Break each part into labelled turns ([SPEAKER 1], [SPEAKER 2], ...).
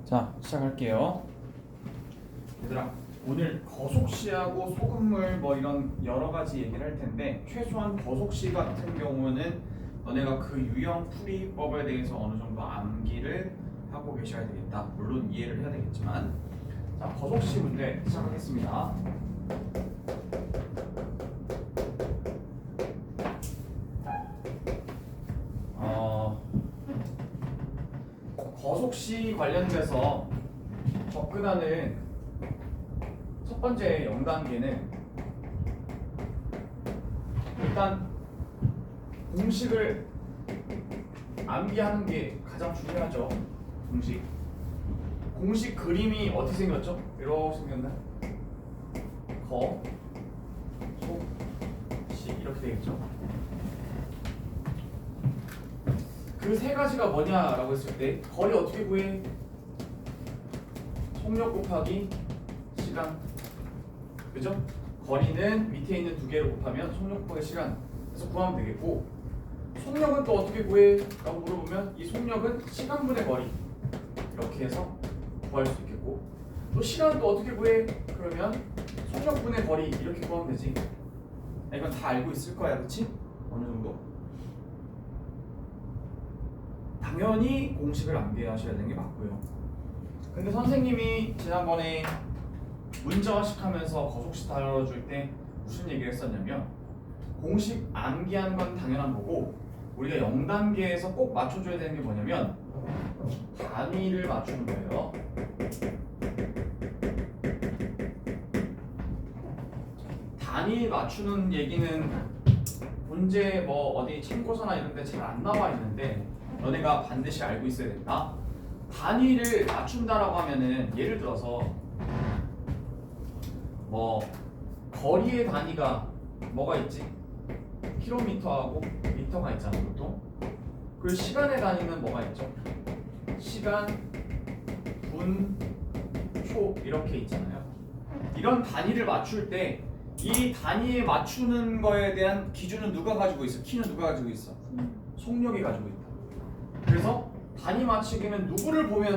[SPEAKER 1] 자, 시작할게요. 얘들아, 오늘 거속시하고 소금물 뭐 이런 여러 가지 얘기를 할 텐데 최소한 거속시 같은 경우는 너네가 그 유형 풀이법에 대해서 어느 정도 암기를 하고 계셔야 되겠다. 물론 이해를 해야 되겠지만, 자, 거속시 문제 시작하겠습니다. 거속시 관련돼서 접근하는 첫 번째 0단계는 일단 공식을 암기하는 게 가장 중요하죠. 공식 그림이 어떻게 생겼죠? 이렇게 생겼나요? 거, 속, 시 이렇게 되겠죠. 그 세 가지가 뭐냐라고 했을 때 거리 어떻게 구해? 속력 곱하기 시간, 그죠? 거리는 밑에 있는 두 개를 곱하면 속력 곱하기 시간, 그래서 구하면 되겠고, 속력은 또 어떻게 구해? 라고 물어보면 이 속력은 시간분의 거리 이렇게 해서 구할 수 있겠고, 또 시간은 또 어떻게 구해? 그러면 속력분의 거리 이렇게 구하면 되지. 이건 다 알고 있을 거야, 그치? 어느 정도? 당연히 공식을 암기하셔야 되는 게 맞고요. 근데 선생님이 지난번에 문자화식 하면서 거속시 다뤄줄 때 무슨 얘기를 했었냐면, 공식 암기하는 건 당연한 거고 우리가 0단계에서 꼭 맞춰줘야 되는 게 뭐냐면 단위를 맞추는 거예요. 단위 맞추는 얘기는 문제 뭐 어디 참고서나 이런 데 잘 안 나와 있는데 너네가 반드시 알고 있어야 된다. 단위를 맞춘다라고 하면은 예를 들어서 뭐 거리의 단위가 뭐가 있지? 킬로미터하고 미터가 있잖아, 보통. 그리고 시간의 단위는 뭐가 있죠? 시간, 분, 초 이렇게 있잖아요. 이런 단위를 맞출 때 이 단위에 맞추는 거에 대한 기준은 누가 가지고 있어? 키는 누가 가지고 있어? 속력이 가지고 있다. 그래서 단위 맞추기는 누구를 보며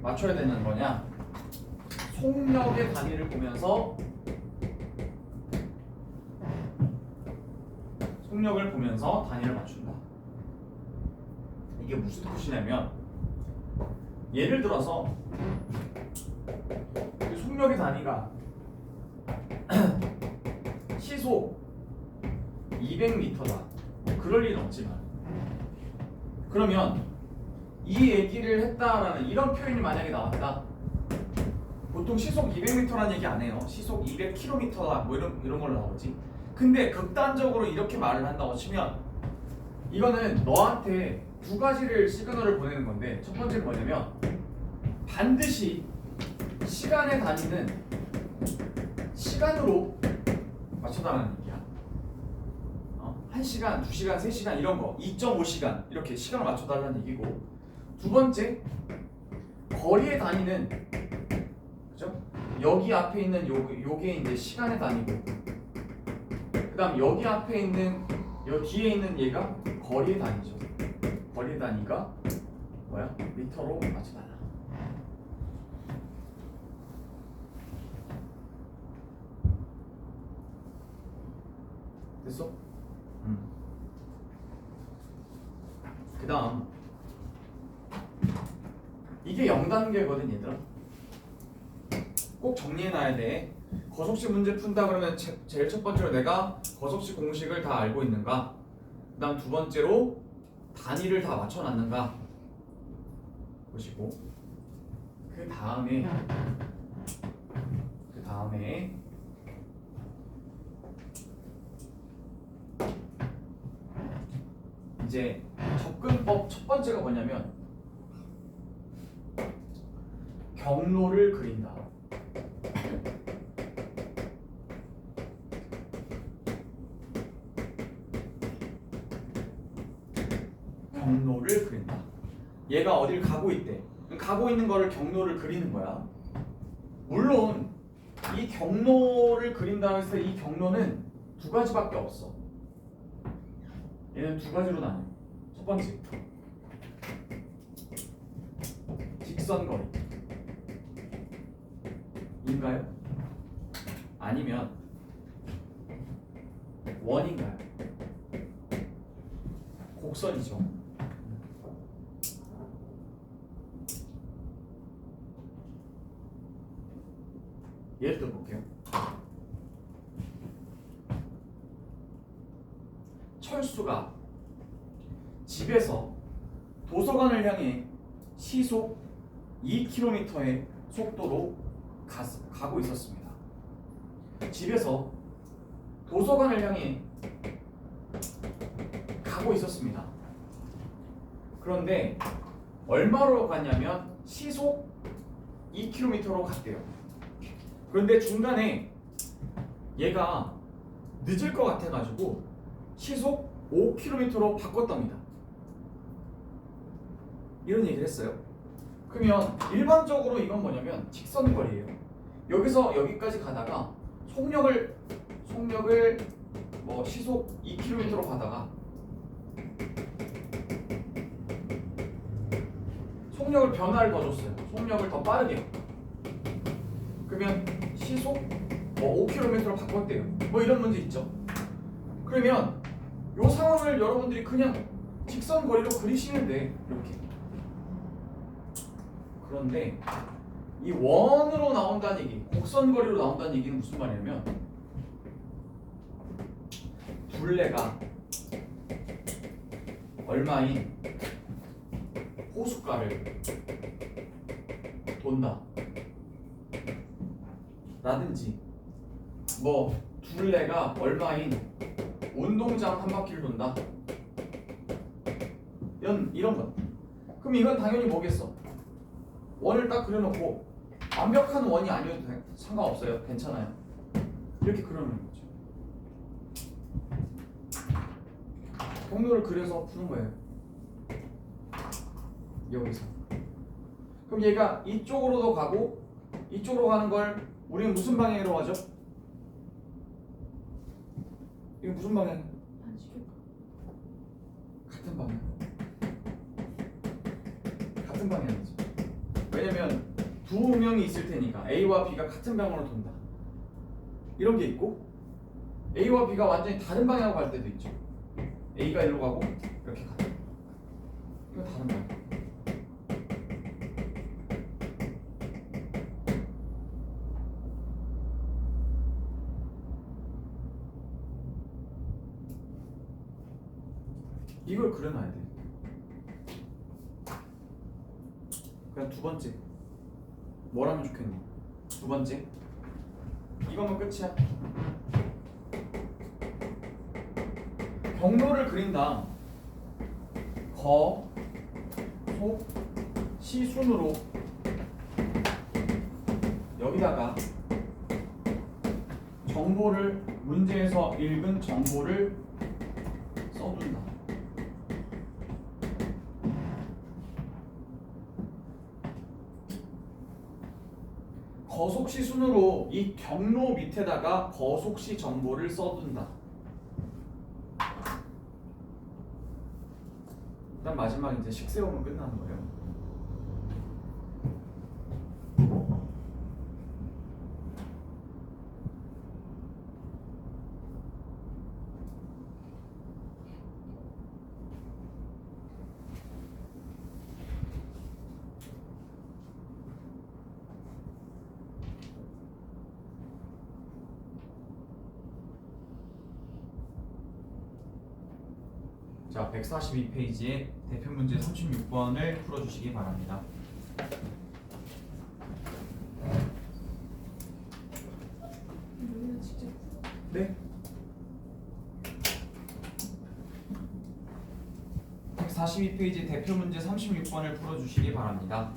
[SPEAKER 1] 맞춰야 되는 거냐? 속력의 단위를 보면서 단위를 맞춘다. 이게 무슨 뜻이냐면, 예를 들어서 속력의 단위가 시속 200m다. 그럴 리는 없지만, 그러면 이 얘기를 했다라는 이런 표현이 만약에 나왔다. 보통 시속 200m라는 얘기 안 해요. 시속 200km다 뭐 이런 걸로 나오지. 근데 극단적으로 이렇게 말을 한다고 치면 이거는 너한테 두 가지를 시그널을 보내는 건데, 첫 번째는 뭐냐면 반드시 시간의 단위는 시간으로 맞춰달라는 얘기야. 1시간, 2시간, 3시간 이런 거 2.5시간 이렇게 시간을 맞춰달라는 얘기고, 두 번째 거리의 단위는, 그죠? 여기 앞에 있는 요게 이제 시간의 단위고, 그 다음 여기 앞에 있는 여 뒤에 있는 얘가 거리의 단위죠. 거리의 단위가 뭐야? 미터로 맞춰달라. 됐어? 그 다음 이게 0단계거든 얘들아. 꼭 정리해놔야 돼. 거속시 문제 푼다 그러면 제일 첫 번째로 내가 거속시 공식을 다 알고 있는가, 그 다음 두 번째로 단위를 다 맞춰놨는가 보시고, 그 다음에 이제 접근법 첫 번째가 뭐냐면 경로를 그린다. 경로를 그린다. 얘가 어딜 가고 있대. 가고 있는 거를 경로를 그리는 거야. 물론 이 경로를 그린다고 해서 이 경로는 두 가지밖에 없어. 얘는 두 가지로 나뉘어. 첫 번째 직선거리 인가요? 아니면 원인가요? 곡선이죠. 예를 들어 볼게요. 철수가 집에서 도서관을 향해 시속 2km의 속도로 가고 있었습니다. 집에서 도서관을 향해 가고 있었습니다. 그런데 얼마로 갔냐면 시속 2km로 갔대요. 그런데 중간에 얘가 늦을 것 같아가지고 시속 5km로 바꿨답니다. 이런 얘기를 했어요. 그러면 일반적으로 이건 뭐냐면 직선거리예요. 여기서 여기까지 가다가 속력을 뭐 시속 2km로 가다가 속력을 변화를 더 줬어요. 속력을 더 빠르게. 그러면 시속 뭐 5km로 바꿨대요. 뭐 이런 문제 있죠. 그러면 이 상황을 여러분들이 그냥 직선거리로 그리시면 돼. 이렇게. 그런데 이 원으로 나온다는 얘기, 곡선거리로 나온다는 얘기는 무슨 말이냐면 둘레가 얼마인 호숫가를 돈다 라든지 뭐 둘레가 얼마인 운동장 한 바퀴를 돈다 이런 것. 그럼 이건 당연히 뭐겠어? 원을 딱 그려놓고 완벽한 원이 아니어도 상관없어요. 괜찮아요. 이렇게 그려놓는 거죠. 경로를 그려서 푸는 거예요. 여기서. 그럼 얘가 이쪽으로도 가고 이쪽으로 가는 걸 우리는 무슨 방향으로 가죠? 이거 무슨 방향? 같은 방향. 같은 방향이죠. 왜냐면 두 명이 있을 테니까 A와 B가 같은 방향으로 돈다. 이런 게 있고 A와 B가 완전히 다른 방향으로 갈 때도 있죠. A가 일로 가고 이렇게 가다. 이거 다른 방향. 이걸 그려놔야 돼. 그냥 두 번째 뭘 하면 좋겠니? 두 번째 이거면 끝이야. 경로를 그린다. 거, 속, 시 순으로 여기다가 정보를 문제에서 읽은 정보를 써둔다. 거속시 순으로 이 경로 밑에다가 거속시 정보를 써둔다. 일단 마지막 이제 식 세우면 끝나는 거예요. 자, 142페이지에 대표 문제 36번을 풀어주시기 바랍니다. 네. 142페이지 대표 문제 36번을 풀어주시기 바랍니다.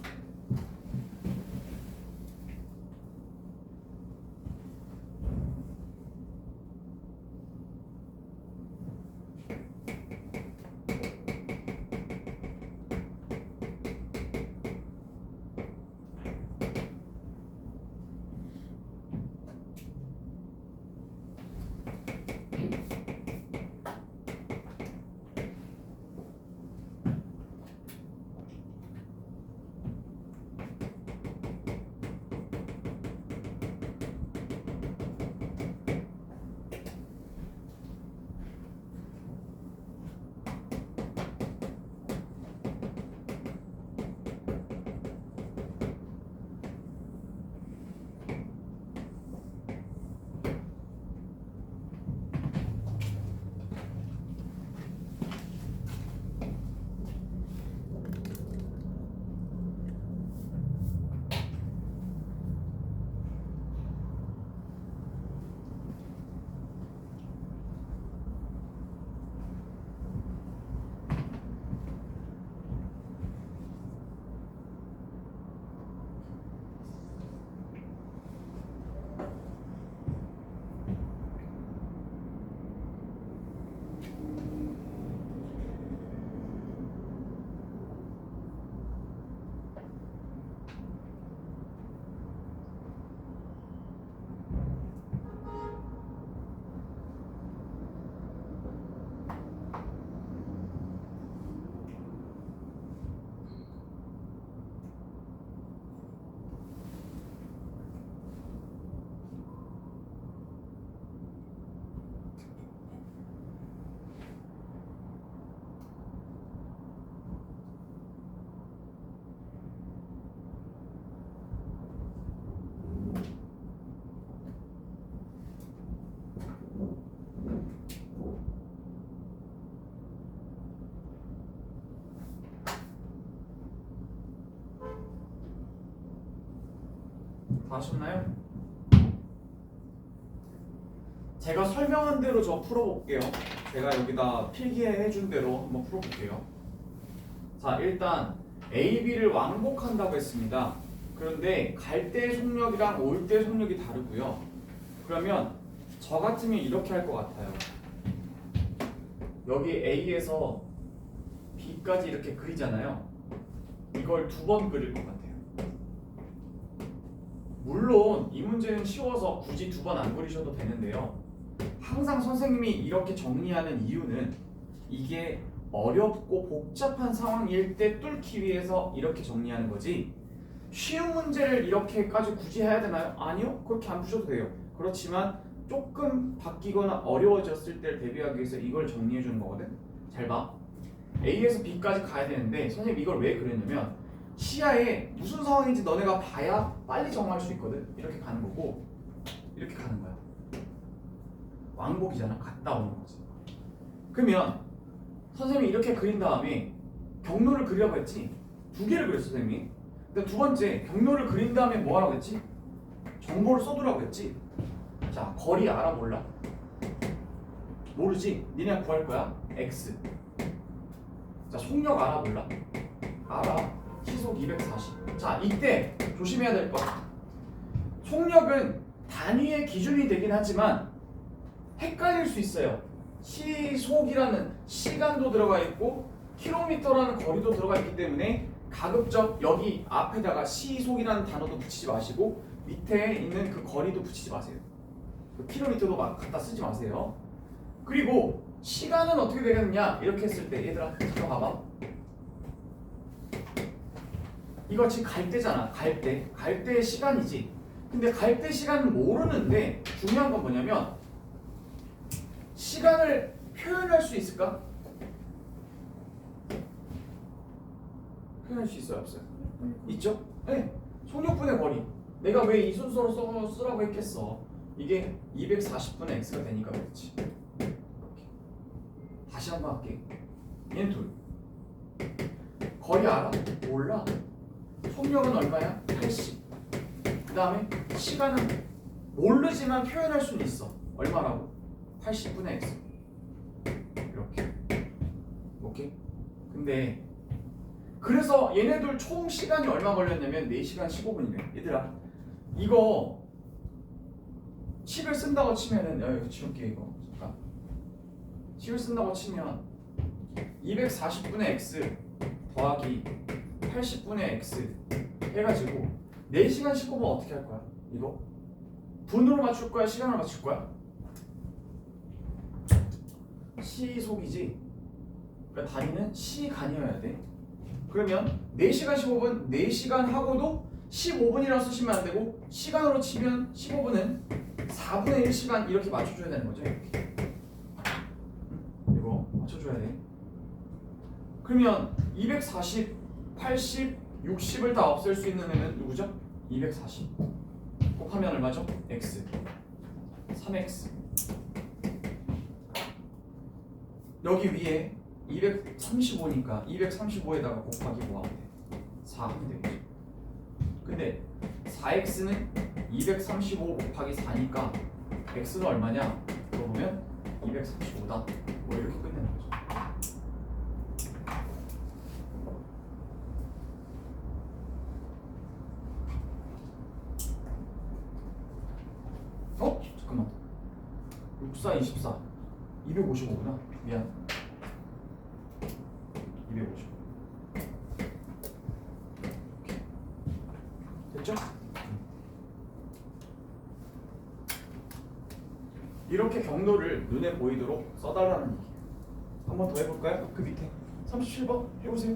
[SPEAKER 1] 다 하셨나요? 제가 설명한 대로 저 풀어볼게요. 제가 여기다 필기해 준 대로 한번 풀어볼게요. 자, 일단 A, B를 왕복한다고 했습니다. 그런데 갈 때 속력이랑 올 때 속력이 다르고요. 그러면 저 같으면 이렇게 할 것 같아요. 여기 A에서 B까지 이렇게 그리잖아요. 이걸 두 번 그릴 것 같아요. 물론 이 문제는 쉬워서 굳이 두 번 안 그리셔도 되는데요. 항상 선생님이 이렇게 정리하는 이유는 이게 어렵고 복잡한 상황일 때 뚫기 위해서 이렇게 정리하는 거지, 쉬운 문제를 이렇게까지 굳이 해야 되나요? 아니요. 그렇게 안 푸셔도 돼요. 그렇지만 조금 바뀌거나 어려워졌을 때를 대비하기 위해서 이걸 정리해 주는 거거든. 잘 봐. A에서 B까지 가야 되는데 선생님 이걸 왜 그랬냐면 시야에 무슨 상황인지 너네가 봐야 빨리 정할 수 있거든. 이렇게 가는 거고 이렇게 가는 거야. 왕복이잖아. 갔다 오는 거지. 그러면 선생님이 이렇게 그린 다음에 경로를 그리라고 했지. 두 개를 그렸어 선생님이. 근데 두 번째 경로를 그린 다음에 뭐 하라고 했지? 정보를 써두라고 했지. 자, 거리 알아 몰라? 모르지? 니네가 구할 거야. X. 자, 속력 알아 몰라? 알아. 시속 240. 자, 이때 조심해야 될 거. 속력은 단위의 기준이 되긴 하지만 헷갈릴 수 있어요. 시속이라는 시간도 들어가 있고 킬로미터라는 거리도 들어가 있기 때문에 가급적 여기 앞에다가 시속이라는 단어도 붙이지 마시고 밑에 있는 그 거리도 붙이지 마세요. 그 킬로미터도 막 갖다 쓰지 마세요. 그리고 시간은 어떻게 되겠느냐 이렇게 했을 때 얘들아 잠깐 봐봐. 이거 지금 갈 때잖아. 갈 때의 시간이지. 근데 갈 때 시간은 모르는데 중요한 건 뭐냐면 시간을 표현할 수 있을까? 표현할 수 있어요? 없어요? 있죠? 네. 속력분의 거리. 내가 왜 이 순서로 쓰라고 했겠어? 이게 240분의 x가 되니까 그렇지. 이렇게. 다시 한번 할게. 얘는 둘. 거리 알아? 몰라. 속력은 얼마야? 80. 그 다음에 시간은 모르지만 표현할 수는 있어. 얼마라고? 80분의 x. 이렇게. 오케이? 근데 그래서 얘네들 총 시간이 얼마 걸렸냐면 4시간 15분이래. 얘들아 이거 식을 쓴다고 치면은 여기 치울게 이거. 잠깐. 식을 쓴다고 치면 240분의 x 더하기 80분의 x 해가지고 4시간 15분 어떻게 할 거야? 이거? 분으로 맞출 거야? 시간으로 맞출 거야? 시속이지. 그러니까 단위는 시간이어야 돼. 그러면 4시간 15분 4시간 하고도 15분이라고 쓰시면 안 되고 시간으로 치면 15분은 4분의 1시간 이렇게 맞춰줘야 되는 거죠. 이렇게. 이거 맞춰줘야 돼. 그러면 240, 80, 60을 다 없앨 수 있는 애는 누구죠? 240 곱하면 얼마죠? x 3x 여기 위에 235니까 235에다가 곱하기 뭐 하면 돼? 4 하면 되겠죠. 근데 4x는 235 곱하기 4니까 x는 얼마냐? 물어보면 235다. 뭐 이렇게 끝내는 거죠. 어? 잠깐만. 64, 24 255구나. 미안. 255 됐죠? 이렇게 경로를 눈에 보이도록 써달라는 얘기예요. 한 번 더 해볼까요? 그 밑에 37번 해보세요.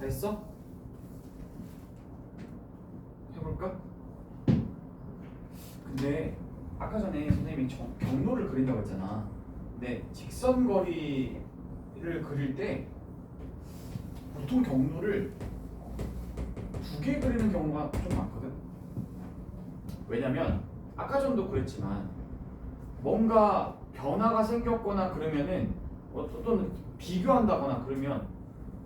[SPEAKER 1] 다 했어? 해볼까? 근데 아까 전에 선생님이 경로를 그린다고 했잖아. 근데 직선거리를 그릴 때 보통 경로를 2개 그리는 경우가 좀 많거든. 왜냐면 아까 전도 그랬지만 뭔가 변화가 생겼거나 그러면은 어떤 비교한다거나 그러면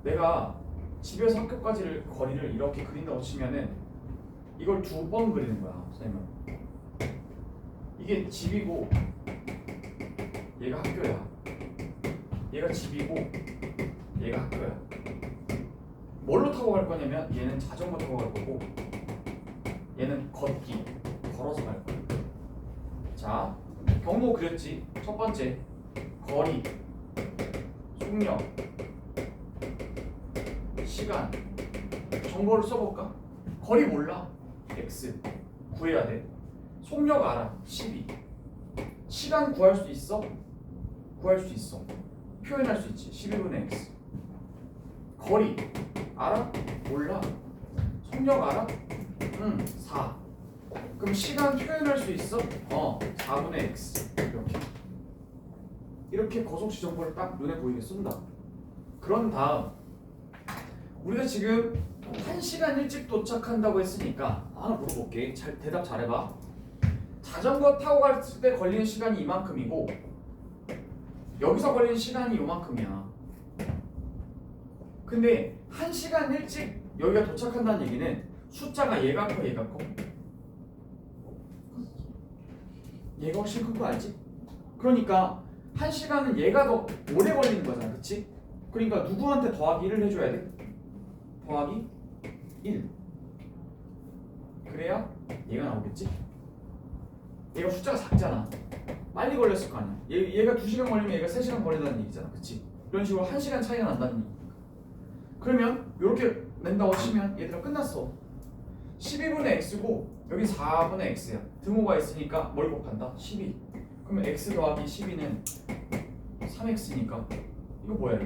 [SPEAKER 1] 내가 집에서 학교까지를 거리를 이렇게 그린다고 치면은 이걸 2번 그리는 거야, 선생님은. 이게 집이고 얘가 학교야. 얘가 집이고 얘가 학교야. 뭘로 타고 갈 거냐면 얘는 자전거 타고 갈 거고 얘는 걸어서 갈 거야. 자, 경로 그렸지. 첫 번째 거리, 속력, 시간, 정보를 써볼까? 거리 몰라. x 구해야 돼. 속력 알아. 12. 시간 구할 수 있어? 구할 수 있어. 표현할 수 있지. 12분의 x. 거리 알아? 몰라. 속력 알아? 4. 그럼 시간 표현할 수 있어? 4분의 x. 이렇게 거속시 정보를 딱 눈에 보이게 쓴다. 그런 다음 우리가 지금 1시간 일찍 도착한다고 했으니까 하나 물어볼게. 대답 잘해봐. 자전거 타고 갔을 때 걸리는 시간이 이만큼이고 여기서 걸리는 시간이 요만큼이야. 근데 1시간 일찍 여기가 도착한다는 얘기는 숫자가 얘가 커 얘가 커? 얘가 훨씬 큰 거 알지? 그러니까 1시간은 얘가 더 오래 걸리는 거잖아, 그치? 그러니까 누구한테 더하기 1을 해줘야 돼? 더하기 1. 그래야 얘가 나오겠지? 얘가 숫자가 작잖아. 빨리 걸렸을 거 아니야. 얘가 2시간 걸리면 얘가 3시간 걸린다는 얘기잖아, 그치? 이런 식으로 1시간 차이가 난다는 얘기. 그러면 이렇게 낸다고 치면 얘들아 끝났어. 12분의 x고 여기 4분의 x야. 등호가 있으니까 뭘 곱한다? 12. 그러면 x 더하기 12는 3x니까 이거 뭐야?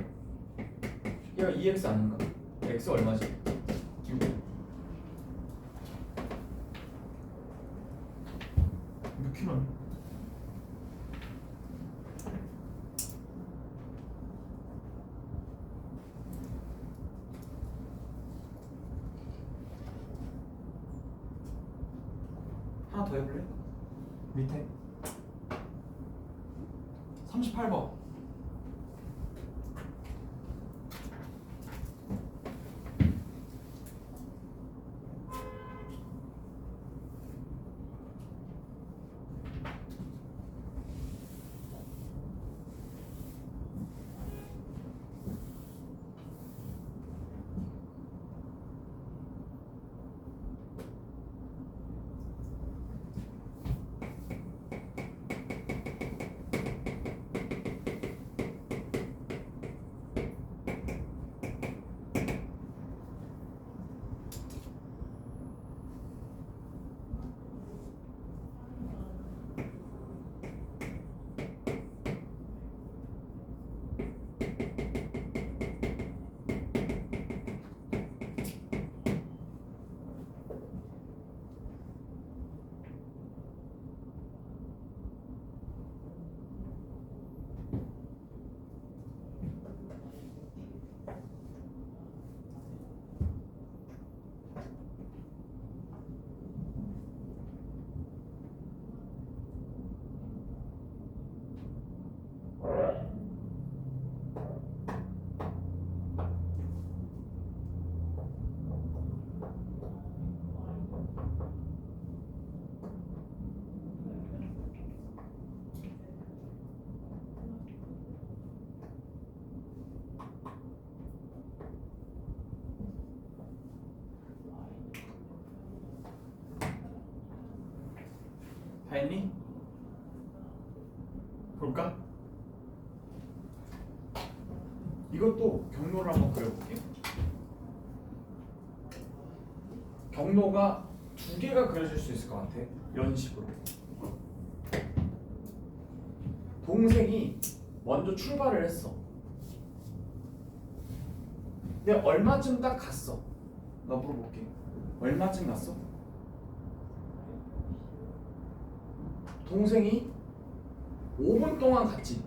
[SPEAKER 1] 얘가 2x 아닌가? x 얼마지? 6. 몇 킬로야? 하나 더 해볼래? 밑에 38번. 다 했니? 볼까? 이것도 경로를 한번 그려볼게. 경로가 2개가 그려질 수 있을 것 같아. 이런 식으로. 동생이 먼저 출발을 했어. 근데 얼마쯤 딱 갔어? 나 물어볼게. 얼마쯤 갔어? 동생이 5분 동안 갔지.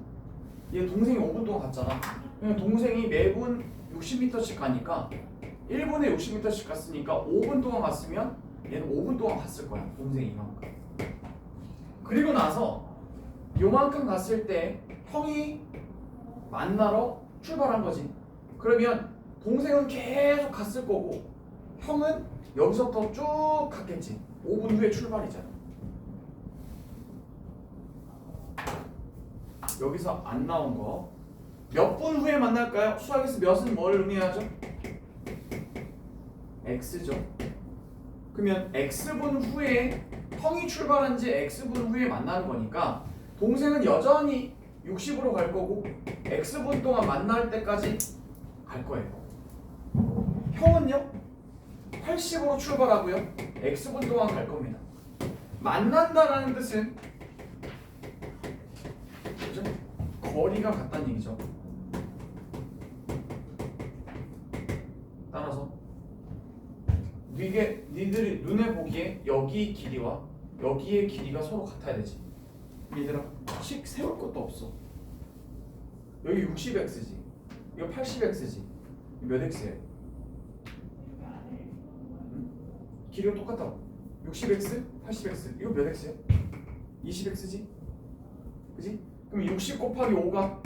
[SPEAKER 1] 얘 동생이 5분 동안 갔잖아. 그냥 동생이 매분 60m씩 가니까 1분에 60m씩 갔으니까 5분 동안 갔으면 얘는 5분 동안 갔을 거야. 동생이 이만큼. 그리고 나서 요만큼 갔을 때 형이 만나러 출발한 거지. 그러면 동생은 계속 갔을 거고 형은 여기서부터 쭉 갔겠지. 5분 후에 출발이잖아. 여기서 안 나온 거 몇 분 후에 만날까요? 수학에서 몇은 뭘 의미하죠? x죠. 그러면 x분 후에 형이 출발한 지 x분 후에 만나는 거니까 동생은 여전히 60으로 갈 거고 x분 동안 만날 때까지 갈 거예요. 형은요? 80으로 출발하고요. x분 동안 갈 겁니다. 만난다라는 뜻은 그죠? 거리가 같다는 얘기죠. 따라서 니들이 눈에 보기에 여기 길이와 여기의 길이가 서로 같아야 되지. 얘들아 식 세울 것도 없어. 여기 60x지 이거 80x지 몇 x예요? 응? 길이가 똑같다고. 60x, 80x 이거 몇 x야? 20x지? 그지? 그럼 60 곱하기 5가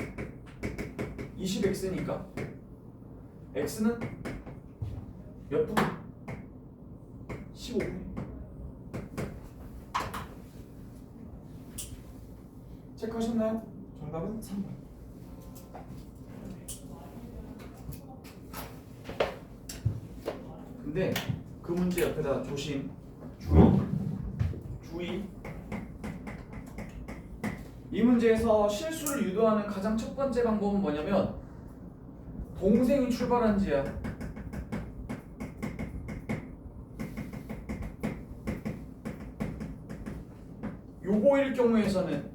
[SPEAKER 1] 20x니까 x는 몇 분? 15분. 체크하셨나요?
[SPEAKER 2] 정답은 3번.
[SPEAKER 1] 근데 그 문제 옆에다 조심, 주의. 이 문제에서 실수를 유도하는 가장 첫 번째 방법은 뭐냐면 동생이 출발한 지야. 요거일 경우에서는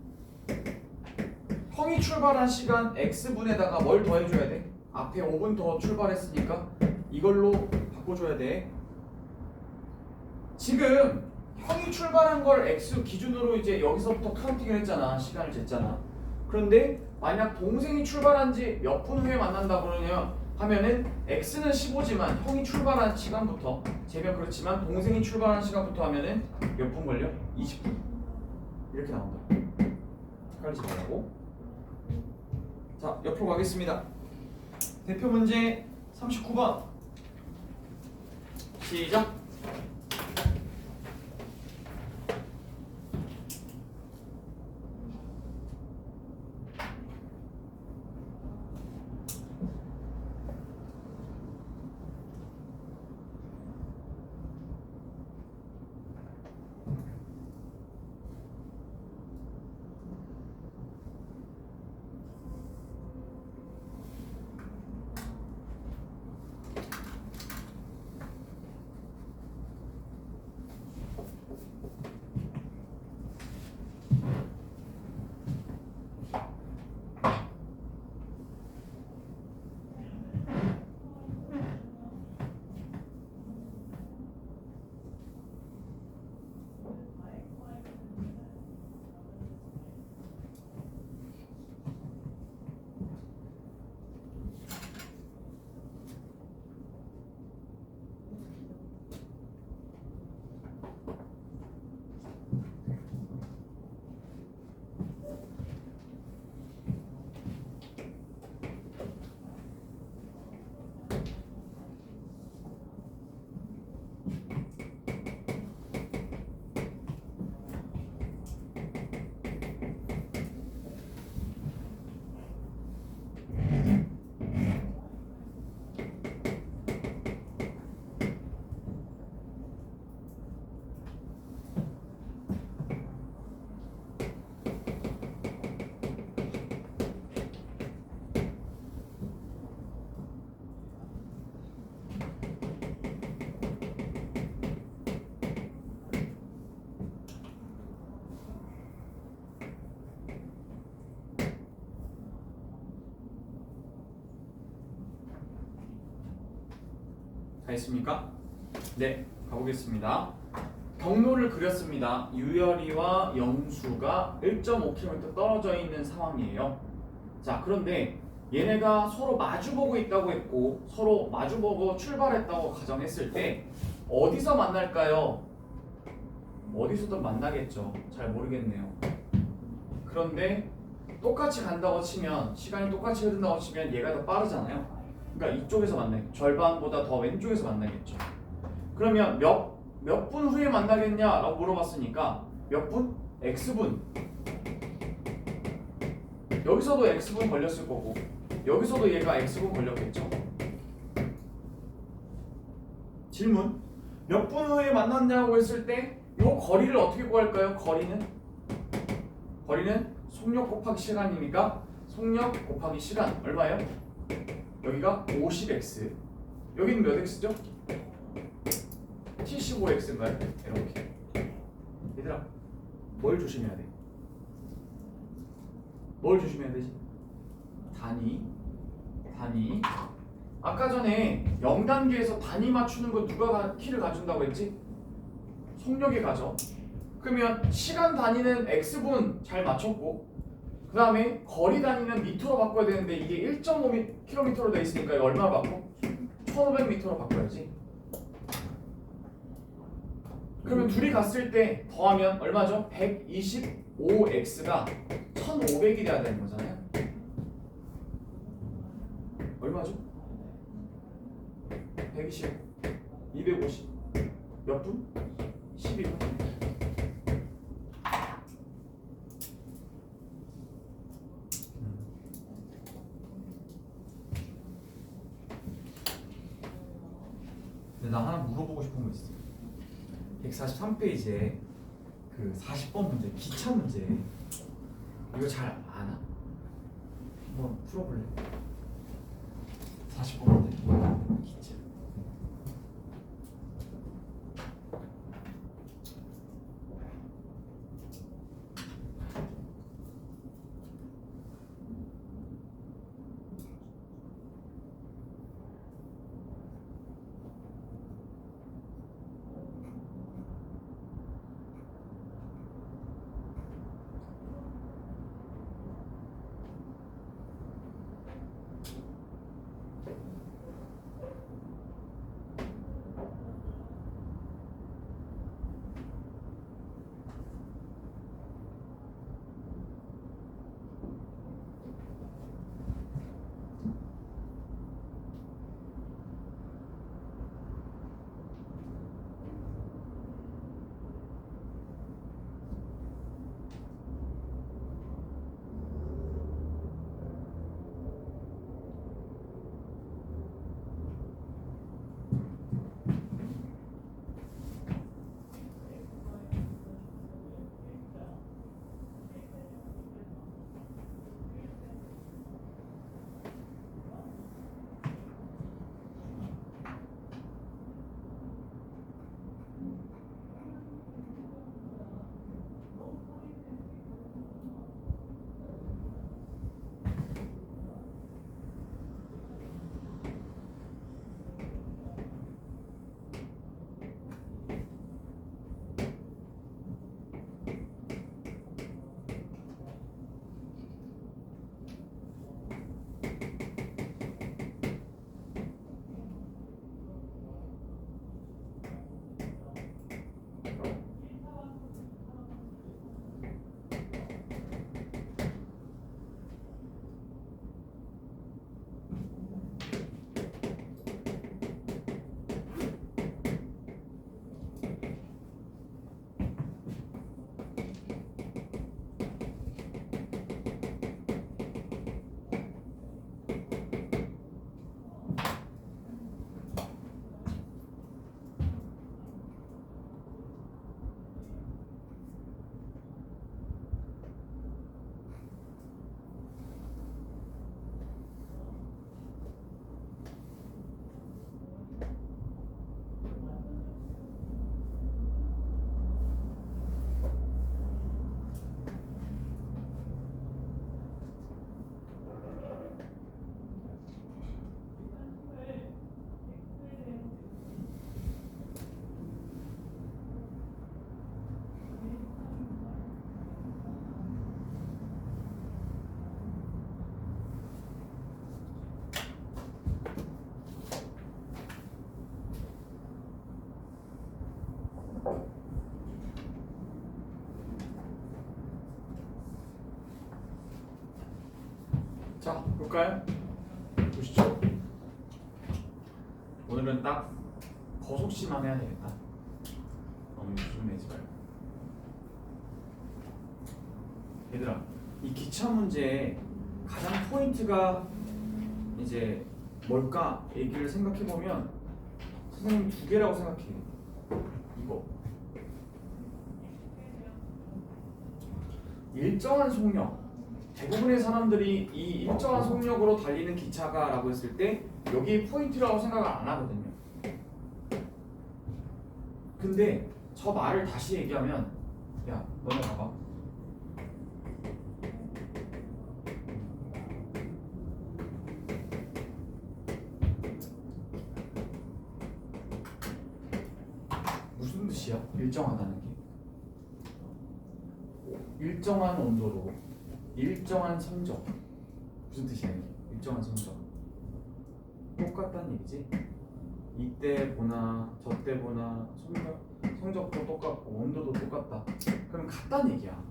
[SPEAKER 1] 형이 출발한 시간 x분에다가 뭘 더해줘야 돼? 앞에 5분 더 출발했으니까 이걸로 바꿔줘야 돼. 지금 형이 출발한 걸 x 기준으로 이제 여기서부터 카운팅을 했잖아. 시간을 쟀잖아. 그런데 만약 동생이 출발한 지 몇 분 후에 만난다 그러냐 하면은 x는 15지만 형이 출발한 시간부터 재면 그렇지만 동생이 출발한 시간부터 하면은 몇 분 걸려? 20분. 이렇게 나온다. 헷갈리지 말라고. 자, 옆으로 가겠습니다. 대표 문제 39번. 시작. 다 했습니까? 네, 가보겠습니다. 경로를 그렸습니다. 유열이와 영수가 1.5km 떨어져 있는 상황이에요. 자, 그런데 얘네가 서로 마주보고 있다고 했고 서로 마주보고 출발했다고 가정했을 때 어디서 만날까요? 어디서든 만나겠죠. 잘 모르겠네요. 그런데 똑같이 간다고 치면 시간이 똑같이 흐른다고 치면 얘가 더 빠르잖아요. 그러니까 이쪽에서 만나겠죠. 절반보다 더 왼쪽에서 만나겠죠. 그러면 몇 분 후에 만나겠냐라고 물어봤으니까 몇 분? X분. 여기서도 X분 걸렸을 거고 여기서도 얘가 X분 걸렸겠죠. 질문. 몇 분 후에 만났냐고 했을 때 이 거리를 어떻게 구할까요? 거리는 속력 곱하기 시간이니까 속력 곱하기 시간 얼마예요? 여기가 50x 여기는 몇 x죠? 75x인가요? 이렇게. 얘들아 뭘 조심해야 돼? 뭘 조심해야 되지? 단위. 아까 전에 0단계에서 단위 맞추는 거 누가 키를 가준다고 했지? 속력이 가죠. 그러면 시간 단위는 x분 잘 맞췄고 그 다음에 거리 단위는 미터로 바꿔야 되는데 이게 1.5km로 돼 있으니까 이거 얼마 바꿔? 1500m로 바꿔야지. 그러면 둘이 갔을 때 더하면 얼마죠? 125x가 1500이 돼야 되는 거잖아요. 얼마죠? 120, 250 몇 분? 12분. 근데 나 하나 물어보고 싶은 거 있어. 143페이지에 그 40번 문제, 기차 문제 이거 잘 아나? 한번 풀어볼래? 40번 문제 기차. 자, 볼까요? 보시죠. 오늘은 딱 거속시만 해야 되겠다. 너무 욕심 내지 말고. 얘들아, 이 기차 문제의 가장 포인트가 이제 뭘까 얘기를 생각해 보면 선생님 두 개라고 생각해. 이거 일정한 속력. 대부분의 사람들이 이 일정한 속력으로 달리는 기차가라고 했을 때 여기 포인트라고 생각을 안 하거든요. 근데 저 말을 다시 얘기하면, 야, 너네 봐봐. 무슨 뜻이야? 일정하다는 게. 일정한 온도로 일정한 성적. 무슨 뜻이야 이게? 일정한 성적. 똑같다는 얘기지. 이때 보나 저때 보나 성적도 똑같고 온도도 똑같다. 그럼 같다는 얘기야.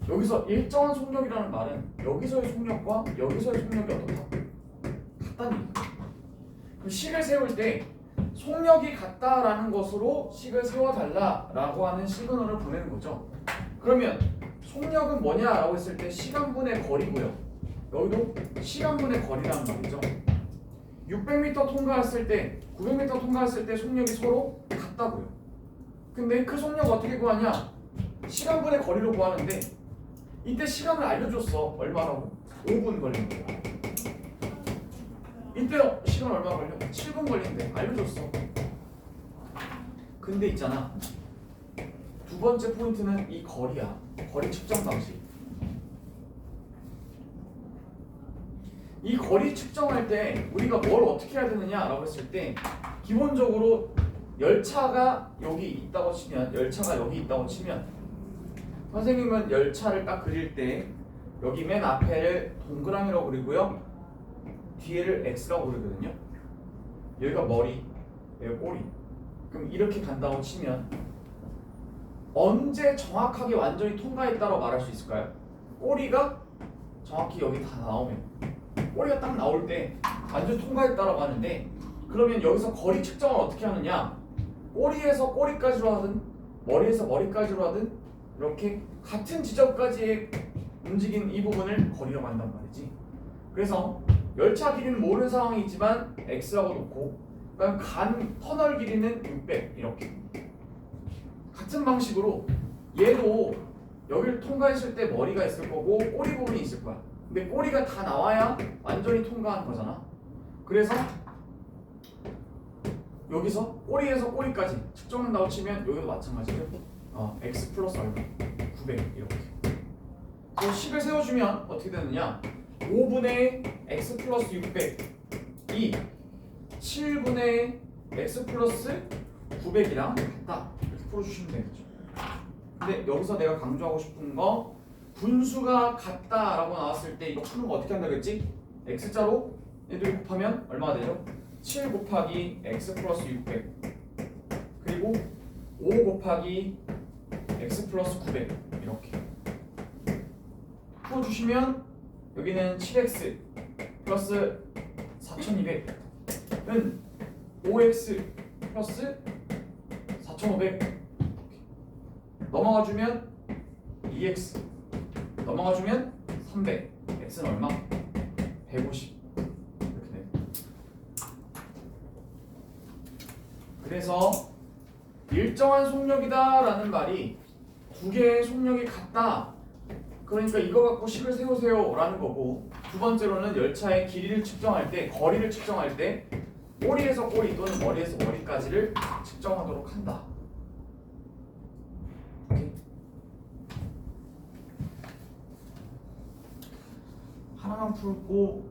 [SPEAKER 1] 여기서 일정한 속력이라는 말은 여기서의 속력과 여기서의 속력이 어떻다? 같다는 얘기야. 그럼 식을 세울 때 속력이 같다라는 것으로 식을 세워달라라고 하는 시그널을 보내는 거죠. 그러면 속력은 뭐냐라고 했을 때 시간분의 거리고요. 여기도 시간분의 거리라는 말이죠. 600m 통과했을 때 900m 통과했을 때 속력이 서로 같다고요. 근데 그 속력 어떻게 구하냐? 시간분의 거리로 구하는데 이때 시간을 알려줬어. 얼마라고? 5분 걸린대. 이때 시간 얼마 걸려? 7분 걸린대. 알려줬어. 근데 있잖아, 두 번째 포인트는 이 거리야. 거리 측정 방식. 이 거리 측정할 때 우리가 뭘 어떻게 해야 되느냐라고 했을 때 기본적으로 열차가 여기 있다고 치면, 열차가 여기 있다고 치면 선생님은 열차를 딱 그릴 때 여기 맨 앞에를 동그라미로 그리고요, 뒤에를 X라고 그리거든요. 여기가 머리, 여기가 꼬리. 그럼 이렇게 간다고 치면 언제 정확하게 완전히 통과했다고 말할 수 있을까요? 꼬리가 정확히 여기 다 나오면, 꼬리가 딱 나올 때 완전 통과했다라고 하는데, 그러면 여기서 거리 측정을 어떻게 하느냐? 꼬리에서 꼬리까지로 하든 머리에서 머리까지로 하든 이렇게 같은 지점까지 움직인 이 부분을 거리라고 한단 말이지. 그래서 열차 길이는 모르는 상황이 있지만 X라고 놓고, 그다음 간 터널 길이는 600 이렇게. 같은 방식으로 얘도 여기를 통과했을 때 머리가 있을 거고 꼬리 부분이 있을 거야. 근데 꼬리가 다 나와야 완전히 통과한 거잖아. 그래서 여기서 꼬리에서 꼬리까지 측정한다고 치면 여기도 마찬가지로 x 플러스 얼마? 900 이렇게. 그래서 식을 세워주면 어떻게 되느냐? 5분의 x 플러스 600이 7분의 x 플러스 900이랑 같다. 이렇게 풀어주시면 되겠죠. 근데 여기서 내가 강조하고 싶은 거, 분수가 같다라고 나왔을 때 이거 푸는 거 어떻게 한다 그랬지? x자로 얘들이 곱하면 얼마가 되죠? 7 곱하기 x 플러스 600 그리고 5 곱하기 x 플러스 900 이렇게 풀어주시면 여기는 7x 플러스 4200은 5x 플러스 4500 넘어가주면 2x 넘어가주면 300 x는 얼마? 150 이렇게 돼. 그래서 일정한 속력이다 라는 말이 두 개의 속력이 같다, 그러니까 이거 갖고 식을 세우세요 라는 거고, 두 번째로는 열차의 길이를 측정할 때, 거리를 측정할 때 꼬리에서 꼬리 또는 머리에서 머리까지를 측정하도록 한다. 오케이? 하나만 풀고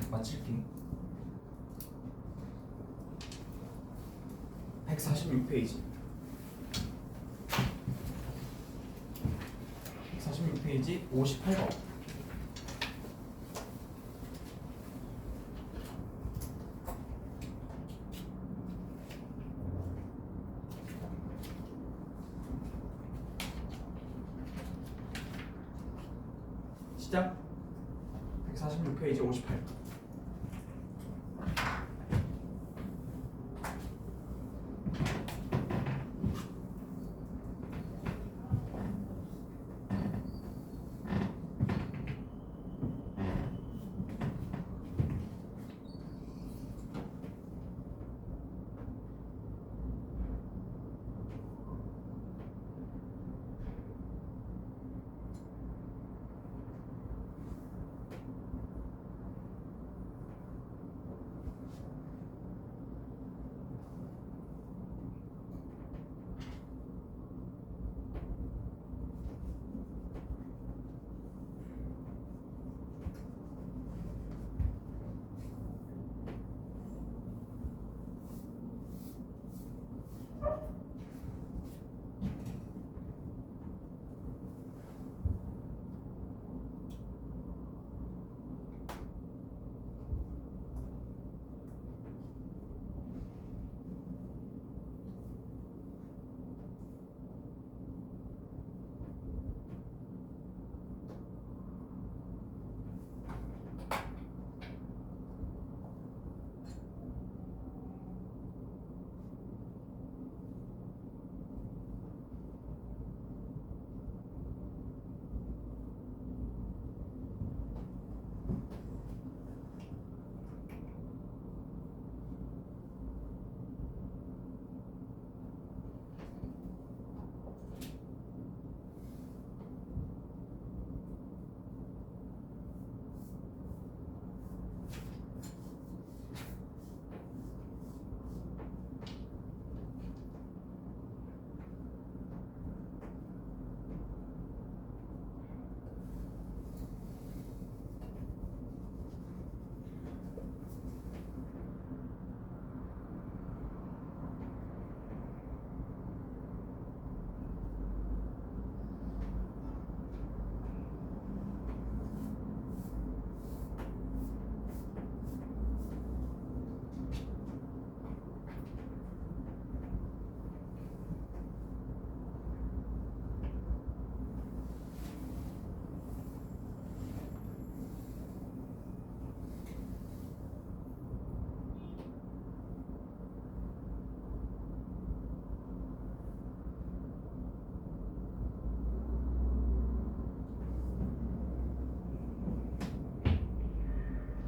[SPEAKER 1] 마칠게. 146페이지 146페이지 58번.
[SPEAKER 2] 시작. 146페이지 58.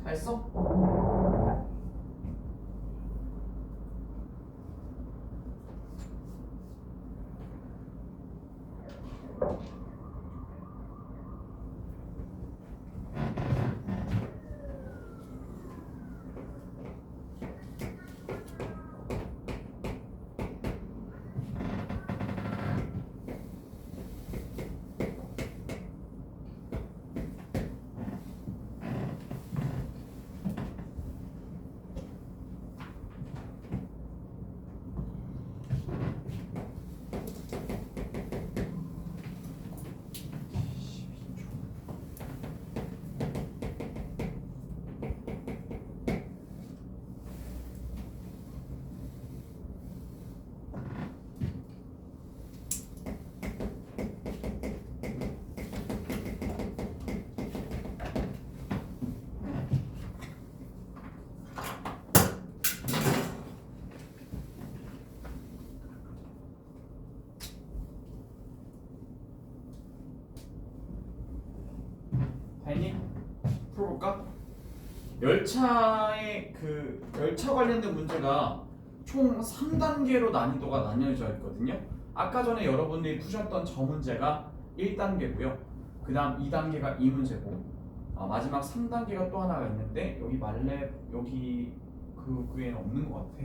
[SPEAKER 1] 다 했어?
[SPEAKER 2] 다행히 풀어볼까? 열차의 열차 관련된 문제가 총 3단계로 난이도가 나뉘어져 있거든요. 아까 전에 여러분들이 푸셨던 저 문제가 1단계고요. 그 다음 2단계가 이 문제고 마지막 3단계가 또 하나가 있는데 여기 말렙 여기 그에는 없는 것 같아.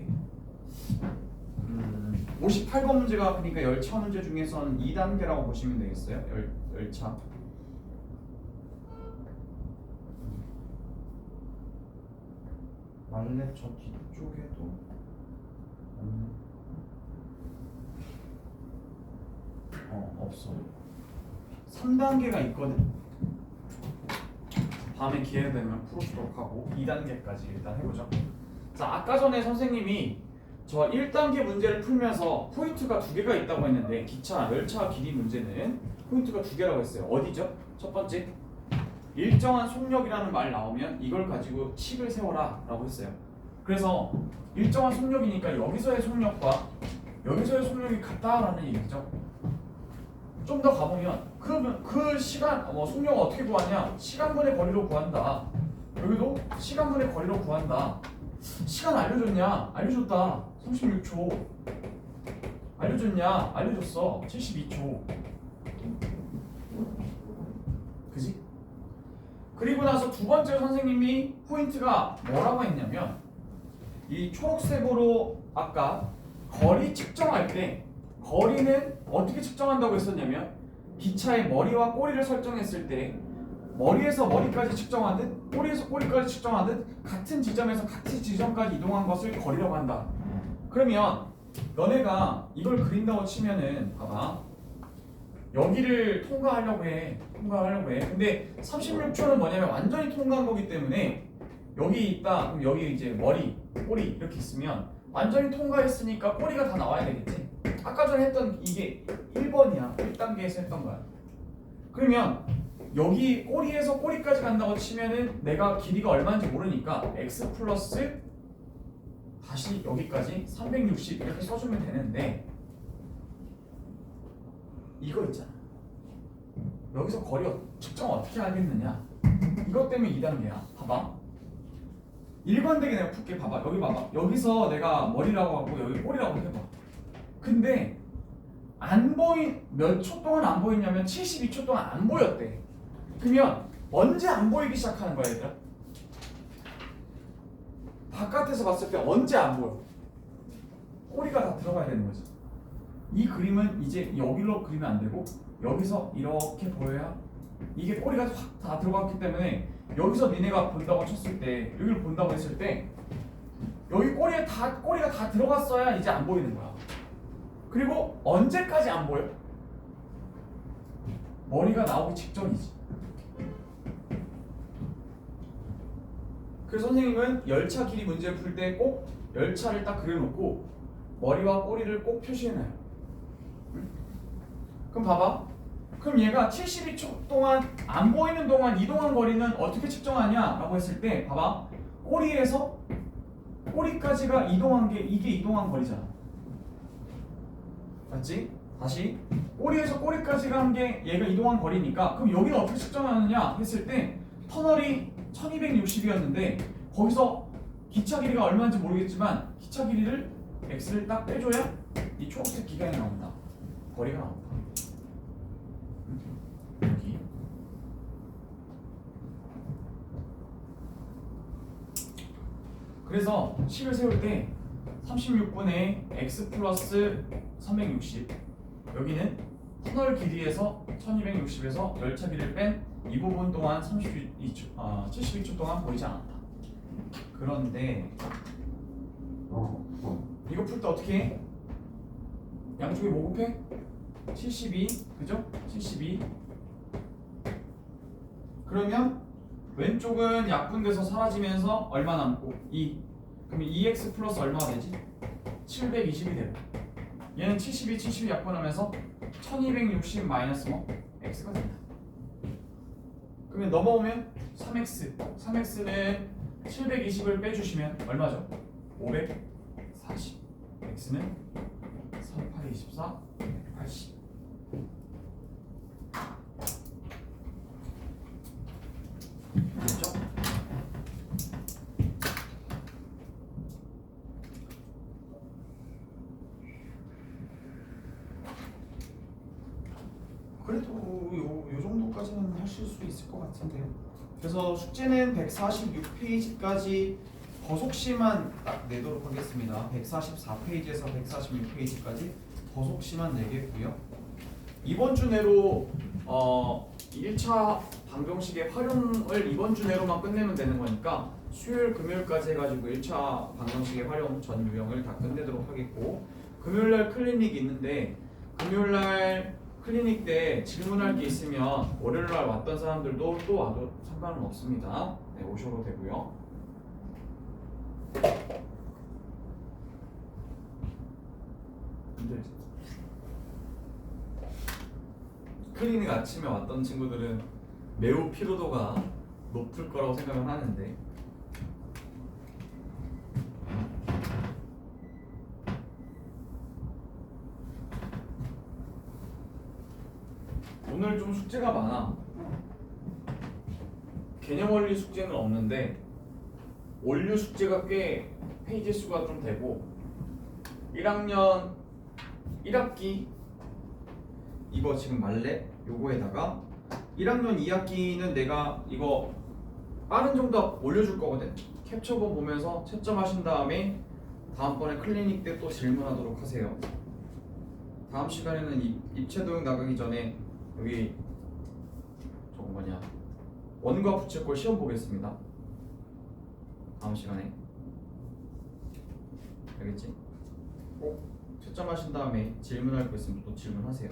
[SPEAKER 2] 58번 문제가 그러니까 열차 문제 중에선 2단계라고 보시면 되겠어요. 열차. 말렙 저 뒤쪽에도 없어. 3단계가 있거든. 다음에 기회 되면 풀어주도록 하고 2단계까지 일단 해보죠. 자, 아까 전에 선생님이 저 1단계 문제를 풀면서 포인트가 2개가 있다고 했는데 기차, 열차 길이 문제는 포인트가 2개라고 했어요. 어디죠? 첫 번째 일정한 속력이라는 말 나오면 이걸 가지고 칙을 세워라 라고 했어요. 그래서 일정한 속력이니까 여기서의 속력과 여기서의 속력이 같다라는 얘기죠. 좀 더 가보면 그러면 그 시간 속력을 어떻게 구하냐? 시간분의 거리로 구한다. 여기도 시간분의 거리로 구한다. 시간 알려줬냐? 알려줬다. 36초. 알려줬냐? 알려줬어. 72초. 그지? 그리고 나서 두 번째 선생님이 포인트가 뭐라고 했냐면 이 초록색으로 아까 거리 측정할 때 거리는 어떻게 측정한다고 했었냐면 기차의 머리와 꼬리를 설정했을 때 머리에서 머리까지 측정하듯 꼬리에서 꼬리까지 측정하듯 같은 지점에서 같은 지점까지 이동한 것을 거리라고 한다. 그러면 너네가 이걸 그린다고 치면은 봐봐. 여기를 통과하려고 해. 근데 36초는 뭐냐면 완전히 통과한 거기 때문에 여기 있다. 그럼 여기 이제 머리, 꼬리 이렇게 있으면 완전히 통과했으니까 꼬리가 다 나와야 되겠지. 아까 전에 했던 이게 1번이야. 1단계에서 했던 거야. 그러면 여기 꼬리에서 꼬리까지 간다고 치면은 내가 길이가 얼마인지 모르니까 x 플러스 다시 여기까지 360 이렇게 써주면 되는데 이거 있잖아. 여기서 거리 측정 어떻게 하겠느냐? 이것 때문에 2단계야. 봐봐. 일관되게 내가 풀게. 봐봐. 여기 봐봐. 여기서 내가 머리라고 하고 여기 꼬리라고 해봐. 근데 안 보인 몇 초 동안 안 보이냐면 72초 동안 안 보였대. 그러면 언제 안 보이기 시작하는 거야, 얘들아? 바깥에서 봤을 때 언제 안 보여? 꼬리가 다 들어가야 되는 거지. 이 그림은 이제 여기로 그리면 안 되고 여기서 이렇게 보여야 이게 꼬리가 확 다 들어갔기 때문에 여기서 니네가 본다고 쳤을 때 여기를 본다고 했을 때 여기 꼬리가 다 들어갔어야 이제 안 보이는 거야. 그리고 언제까지 안 보여? 머리가 나오기 직전이지. 그래서 선생님은 열차 길이 문제를 풀 때 꼭 열차를 딱 그려놓고 머리와 꼬리를 꼭 표시해놔요. 그럼 봐봐. 그럼 얘가 72초 동안 안 보이는 동안 이동한 거리는 어떻게 측정하냐? 라고 했을 때 봐봐. 꼬리에서 꼬리까지가 이동한 게 이게 이동한 거리잖아. 맞지? 다시 꼬리에서 꼬리까지 간 게 얘가 이동한 거리니까 그럼 여기는 어떻게 측정하느냐 했을 때 터널이 1260이었는데 거기서 기차 길이가 얼마인지 모르겠지만 기차 길이를 x를 딱 빼줘야 이 초록색 기간이 나온다. 거리가 나온다. 여기 그래서 식을 세울 때 36분의 x 플러스 360 여기는 터널 길이에서 1260에서 열차 길이를 뺀 이 부분 동안 72초 동안 보이지 않았다. 그런데 이거 풀 때 어떻게 해? 양쪽에 뭐 곱해? 72 그죠? 72 그러면 왼쪽은 약분돼서 사라지면서 얼마 남고 2 그러면 2x 플러스 얼마가 되지? 720이 돼요. 얘는 72 약분하면서 1260 마이너스 뭐? x가 된다. 그러면 넘어오면 3x는 720을 빼주시면 얼마죠? 540 x는 3824 180 됐죠? 그래도 요 정도까지는 하실 수 있을 것 같은데요. 그래서 숙제는 146페이지까지 더속시만 딱 내도록 하겠습니다. 144페이지에서 146페이지까지 더속시만 내겠고요. 이번 주 내로 1차 방정식의 활용을 이번 주 내로만 끝내면 되는 거니까 수요일 금요일까지 해가지고 1차 방정식의 활용 전 유형을 다 끝내도록 하겠고 금요일날 클리닉 있는데 금요일날 클리닉 때 질문할 게 있으면 월요일날 왔던 사람들도 또 와도 상관은 없습니다. 네, 오셔도 되고요. 힘들지? 클리닉 아침에 왔던 친구들은 매우 피로도가 높을 거라고 생각을 하는데 오늘 좀 숙제가 많아. 개념 원리 숙제는 없는데 원류 숙제가 꽤 페이지 수가 좀 되고 1학년 1학기 이거 지금 말래? 요거에다가 1학년 2학기는 내가 이거 빠른 정답 올려줄 거거든. 캡처본 보면서 채점하신 다음에 다음번에 클리닉 때 또 질문하도록 하세요. 다음 시간에는 입체 도형 나가기 전에 여기 저거 뭐냐 원과 부채꼴 시험 보겠습니다. 다음 시간에 알겠지? 꼭 채점하신 다음에 질문할 거 있으면 또 질문하세요.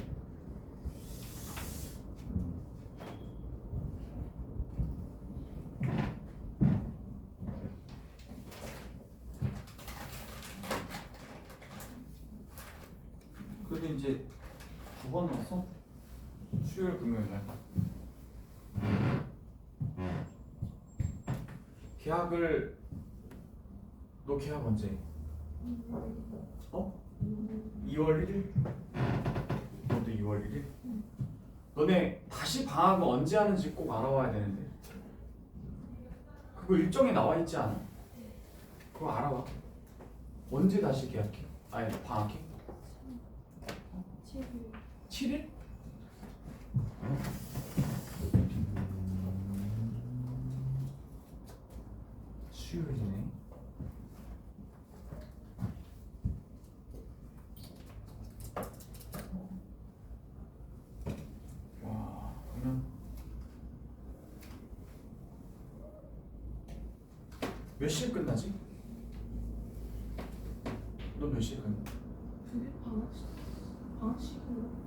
[SPEAKER 2] 그래도 이제 9번 왔어? 수요일 금요일 날 계약을 너 계약 언제? 어? 2월 1일? 너도 2월 1일? 너네 다시 방학은 언제 하는지 꼭 알아와야 되는데 그거 일정에 나와 있지 않아? 그거 알아와. 언제 다시 계약해? 아니 방학해?
[SPEAKER 3] 7일.
[SPEAKER 1] 7일? 수요일이네. 와, 그러면 몇 시에 끝나지? 너 몇 시에 끝나?
[SPEAKER 3] 그게 방학식인가?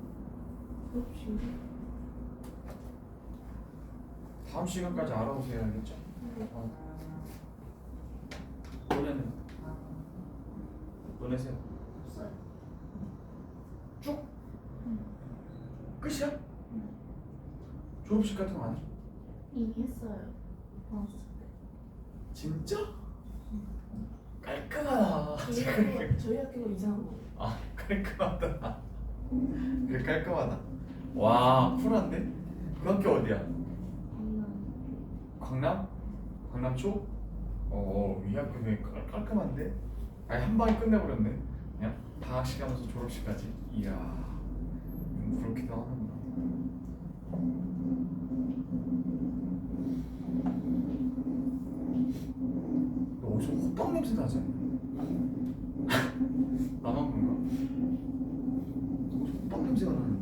[SPEAKER 3] 9시인가?
[SPEAKER 1] 다음 시간까지 알아보세요, 알겠죠? 너네는? 너네 셋
[SPEAKER 3] 없어요.
[SPEAKER 1] 쭉? 끝이야? 졸업식 같은 거 안 해?
[SPEAKER 3] 이미 했어요. 방학식 때.
[SPEAKER 1] 진짜? 깔끔하다.
[SPEAKER 3] 저희 학교가 이상한 거.
[SPEAKER 1] 아, 깔끔하다. 그래, 깔끔하다. 와, 쿨한데? 그 학교 어디야? 광남? 광남초? 이 학교 되게 깔끔한데? 아니, 한 방에 끝내버렸네. 그냥 방학식 하면서 졸업식까지. 이야, 그렇게도 하는구나. 너 어디서 호떡 냄새 나지? 나만 그런가? 어디서 호떡 냄새가 나는데?